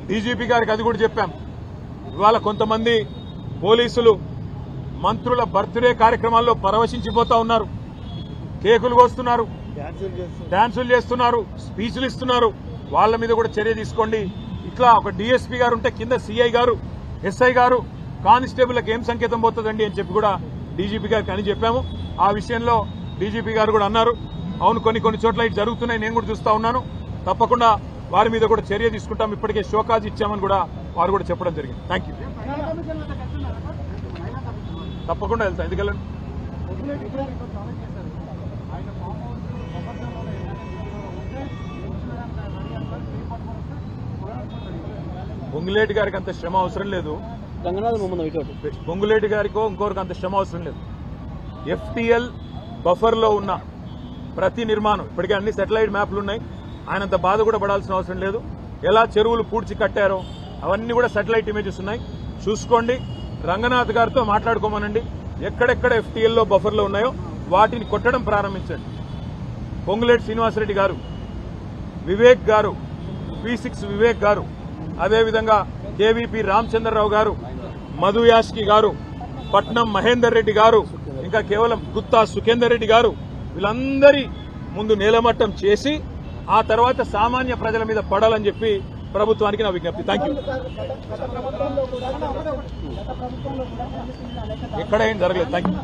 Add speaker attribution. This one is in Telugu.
Speaker 1: డీజీపీ గారికి అది కూడా చెప్పాం. ఇవాళ కొంతమంది పోలీసులు మంత్రుల బర్త్డే కార్యక్రమాల్లో పరవశించిపోతా ఉన్నారు, కేకులు కోస్తున్నారు, డాన్సులు చేస్తున్నారు, స్పీచ్లు ఇస్తున్నారు. వాళ్ళ మీద కూడా చర్య తీసుకోండి. ఇట్లా ఒక డీఎస్పీ గారు ఉంటే కింద సిఐ గారు, ఎస్ఐ గారు, కానిస్టేబుల్కి ఏం సంకేతం పోతుందండి అని చెప్పి కూడా డీజీపీ గారికి అని చెప్పాము. ఆ విషయంలో డీజీపీ గారు కూడా అన్నారు, అవును కొన్ని చోట్ల ఇటు జరుగుతున్నాయి, నేను కూడా చూస్తా ఉన్నాను, తప్పకుండా వారి మీద కూడా చర్య తీసుకుంటాం, ఇప్పటికే షోకాజ్ ఇచ్చామని కూడా వారు కూడా చెప్పడం జరిగింది. Thank you. తప్పకుండా వెళ్తాం, ఎందుకెళ్ళండి. పొంగులేటి గారికి అంత శ్రమ అవసరం లేదు, పొంగులేటి గారికో ఇంకొకరికి అంత శ్రమ అవసరం లేదు. FTL బఫర్లో ఉన్న ప్రతి నిర్మాణం ఇప్పటికే అన్ని సెటిలైట్ మ్యాప్లు ఉన్నాయి, ఆయనంత బాధ కూడా పడాల్సిన అవసరం లేదు. ఎలా చెరువులు పూడ్చి కట్టారో అవన్నీ కూడా సెటిలైట్ ఇమేజెస్ ఉన్నాయి, చూసుకోండి. రంగనాథ్ గారితో మాట్లాడుకోమనండి, ఎక్కడెక్కడ FTLలో బఫర్లో ఉన్నాయో వాటిని కొట్టడం ప్రారంభించండి. పొంగులేటి శ్రీనివాసరెడ్డి గారు, వివేక్ గారు, P6 వివేక్ గారు, అదేవిధంగా KVP రామచంద్రరావు గారు, మధు యాష్కి గారు, పట్నం మహేందర్ రెడ్డి గారు, ఇంకా కేవలం గుత్తా సుఖేందర్ రెడ్డి గారు, వీళ్ళందరి ముందు నేలమట్టం చేసి ఆ తర్వాత సామాన్య ప్రజల మీద పడాలని చెప్పి ప్రభుత్వానికి నా విజ్ఞప్తి. Thank you. ఎక్కడ ఏం జరగలేదు. Thank you.